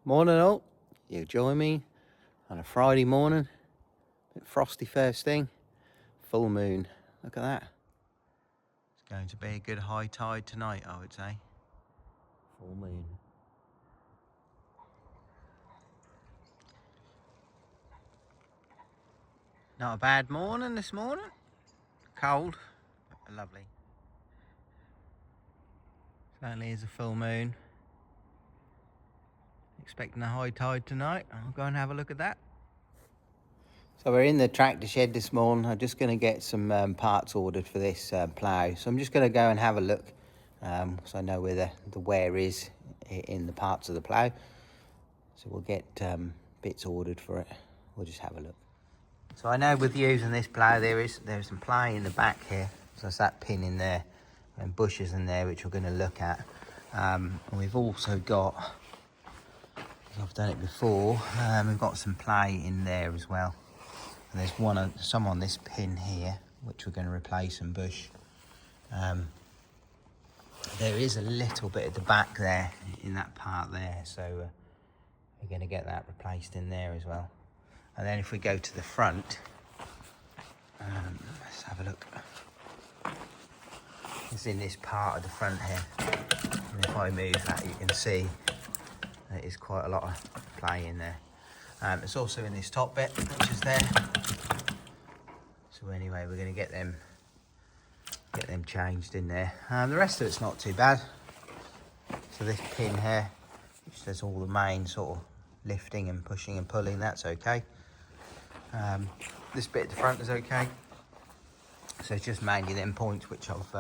Morning all, you join me on a Friday morning, bit frosty first thing, full moon, look at that. It's going to be a good high tide tonight, I would say. Full moon. Not a bad morning this morning, cold, but lovely. Certainly is a full moon. Expecting a high tide tonight. I'll go and have a look at that. So we're in the tractor shed this morning. I'm just going to get some parts ordered for this plough. So I'm just going to go and have a look, so I know where the wear is in the parts of the plough. So we'll get bits ordered for it. We'll just have a look. So I know with using this plough there's some plough in the back here. So it's that pin in there and bushes in there which we're going to look at. And we've also got, I've done it before, we've got some plough in there as well. And there's some on this pin here, which we're going to replace and bush. There is a little bit at the back there, in that part there, so we're going to get that replaced in there as well. And then if we go to the front, let's have a look. It's in this part of the front here. And if I move that, you can see there is quite a lot of play in there. It's also in this top bit, which is there. So anyway, we're going to get them changed in there. The rest of it's not too bad. So this pin here, which does all the main sort of lifting and pushing and pulling, that's okay. This bit at the front is okay. So it's just mainly them points which I've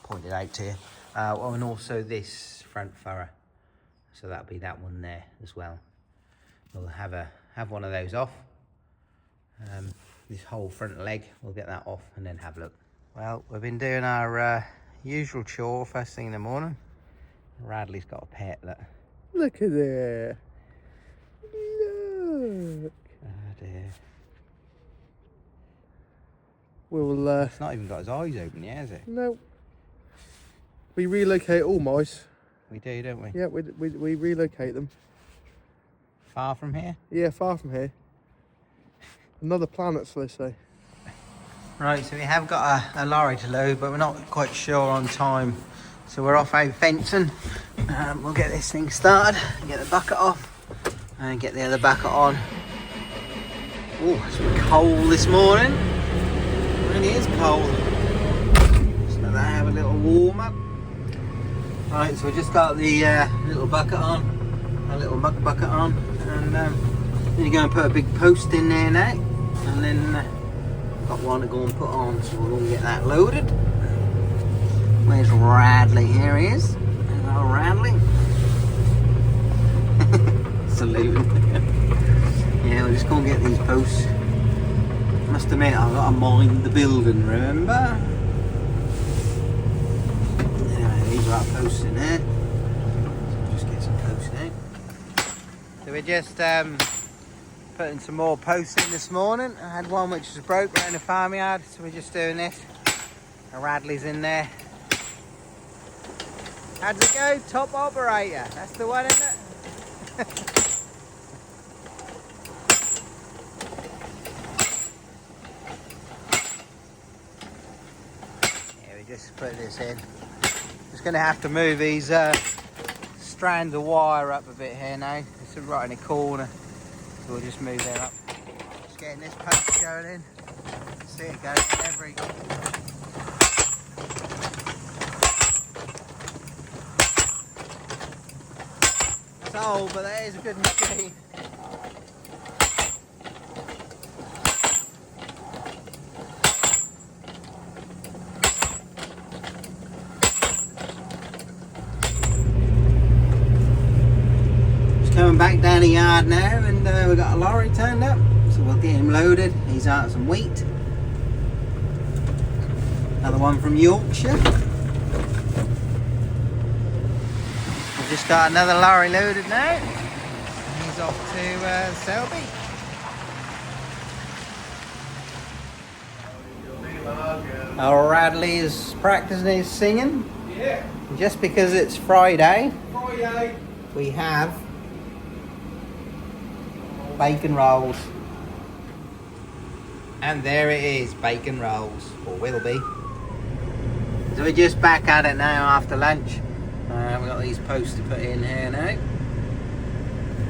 pointed out to you. And also this front furrow. So that'll be that one there as well. We'll have one of those off. This whole front leg, we'll get that off and then have a look. Well, we've been doing our usual chore first thing in the morning. Radley's got a pet that. Look at there. Look. Oh dear. We'll It's not even got his eyes open yet, has it? no. We relocate all mice. We do, don't we? Yeah, we relocate them. Far from here? Yeah, far from here. Another planet, so they say. Right, so we have got a lorry to load, but we're not quite sure on time. So we're off out fencing. We'll get this thing started, get the bucket off, and get the other bucket on. Oh, it's been cold this morning. It really is cold. Just let that have a little warm up. Right, so we just got the little bucket on, a little muck bucket on, and then you go and put a big post in there now, and then got one to go and put on, so we'll go and get that loaded. Where's Radley? Here he is. Hello, Radley. Saluting. Yeah, we'll just go and get these posts. Must admit, I've got to mind the building, remember? Anyway, these are our posts in there. So we'll just get some posts now. So we're just putting some more posts in this morning. I had one which was broke around the farmyard, so we're just doing this. Radley's in there. How'd it go? Top operator. That's the one, isn't it? Yeah, we just put this in. Just going to have to move these strands of wire up a bit here now. It's right in the corner. So we'll just move them up. Just getting this post going in. See it go every. It's old, but that is a good machine. Coming back down the yard now, and we've got a lorry turned up, so we'll get him loaded. He's out some wheat. Another one from Yorkshire. We've just got another lorry loaded now. He's off to Selby. Radley is practicing his singing. Yeah. Just because it's Friday, Friday. we have bacon rolls. And there it is, bacon rolls, or will be. So we're just back at it now after lunch. We've got these posts to put in here now.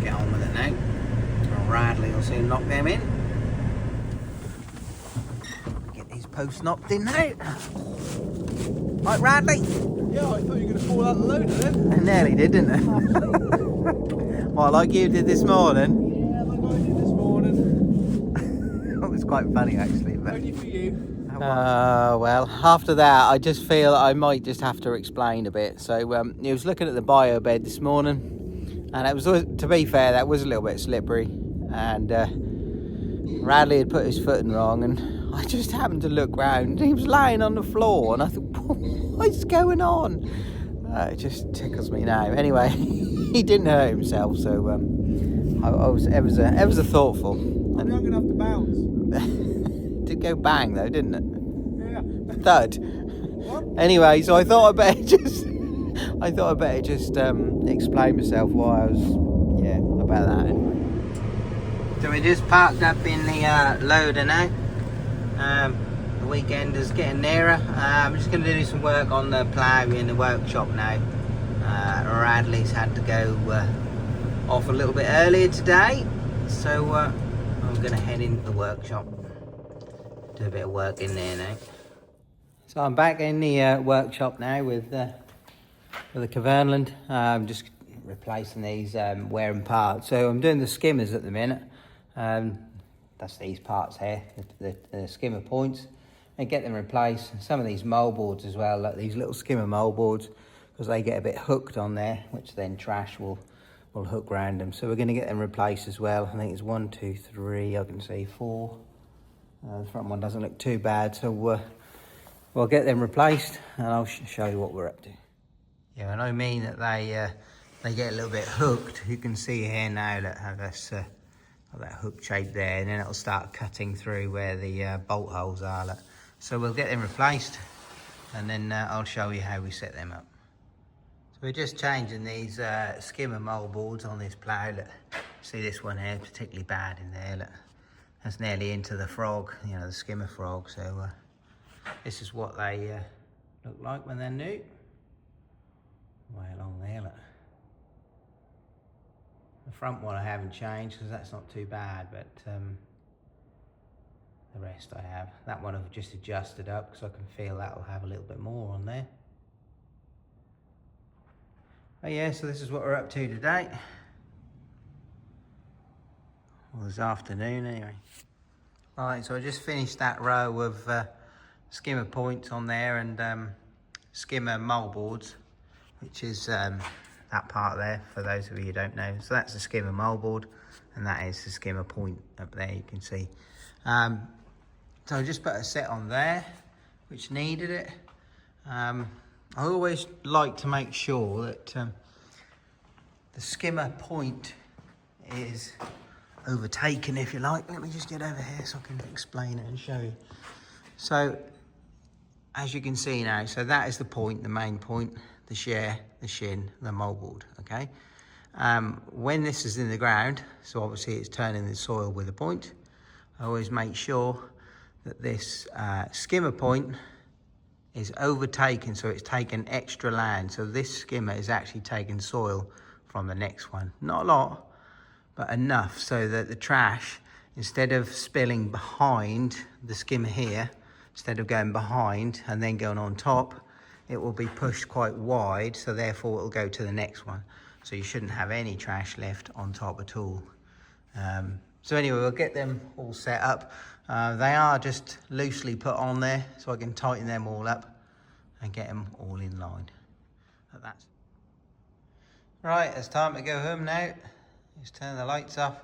Get on with it now. Radley will soon knock them in. Get these posts knocked in now. Right, Radley? Yeah, I thought you were going to fall out the loader then. I nearly did, didn't I? Well, like you did this morning. Yeah, like I did this morning. It was quite funny actually. But... Only for you. Well, after that, I just feel I might just have to explain a bit. So, he was looking at the bio bed this morning, and it was, to be fair, that was a little bit slippery, and Radley had put his footing wrong, and I just happened to look round, and he was laying on the floor, and I thought, what's going on? It just tickles me now. Anyway, he didn't hurt himself, so I was ever so thoughtful. I'm not going to have to bounce. Did go bang though, didn't it? Yeah. Thud. What? Anyway, so I thought I'd better just explain myself why I was about that. Anyway. So we just parked up in the loader now. The weekend is getting nearer. I'm just going to do some work on the plough in the workshop now. Radley's had to go off a little bit earlier today, so I'm going to head into the workshop. Do a bit of work in there now. So I'm back in the workshop now with the Caverneland. I'm just replacing these wearing parts. So I'm doing the skimmers at the minute. That's these parts here, the skimmer points. And get them replaced. Some of these moldboards as well, like these little skimmer moldboards, because they get a bit hooked on there, which then trash will hook around them. So we're going to get them replaced as well. I think it's 1, 2, 3. I can see 4. The front one doesn't look too bad, so we'll get them replaced, and I'll show you what we're up to. Yeah, and I mean that they get a little bit hooked. You can see here now that how that's got that hook shape there, and then it'll start cutting through where the bolt holes are. Look. So we'll get them replaced, and then I'll show you how we set them up. So we're just changing these skimmer moldboards on this plough. Look. See this one here, particularly bad in there. Look. That's nearly into the frog, you know, the skimmer frog. So this is what they look like when they're new. Way along there, look. The front one I haven't changed because that's not too bad, but the rest I have. That one I've just adjusted up because I can feel that will have a little bit more on there. Oh yeah, so this is what we're up to today. Well, this afternoon anyway. Right, so I just finished that row of skimmer points on there and skimmer moldboards, which is that part there, for those of you who don't know. So that's the skimmer moldboard, and that is the skimmer point up there, you can see. So I just put a set on there, which needed it. I always like to make sure that the skimmer point is overtaken, if you like. Let me just get over here so I can explain it and show you. So as you can see now, so that is the point, the main point, the share, the shin, the moldboard. Okay, when this is in the ground, so obviously it's turning the soil with a point, I always make sure that this skimmer point is overtaken, so it's taken extra land. So this skimmer is actually taking soil from the next one, not a lot, but enough so that the trash, instead of spilling behind the skimmer here, instead of going behind and then going on top, it will be pushed quite wide, so therefore it will go to the next one. So you shouldn't have any trash left on top at all. So anyway, we'll get them all set up. They are just loosely put on there, so I can tighten them all up and get them all in line. But that's right, it's time to go home now. Just turn the lights off,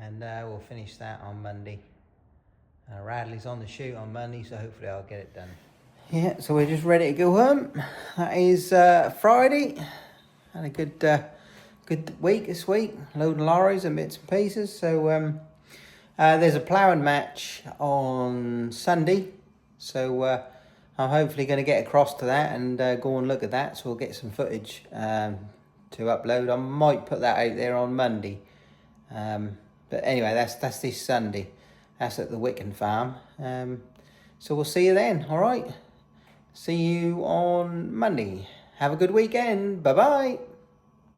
and we'll finish that on Monday. Radley's on the shoot on Monday, so hopefully I'll get it done. Yeah, so we're just ready to go home. That is Friday. Had a good week this week. Load of lorries and bits and pieces. So there's a ploughing match on Sunday. So I'm hopefully going to get across to that and go and look at that. So we'll get some footage to upload. I might put that out there on Monday. But anyway, that's this Sunday. That's at the Wicken farm. So we'll see you then, all right? See you on Monday. Have a good weekend. Bye-bye.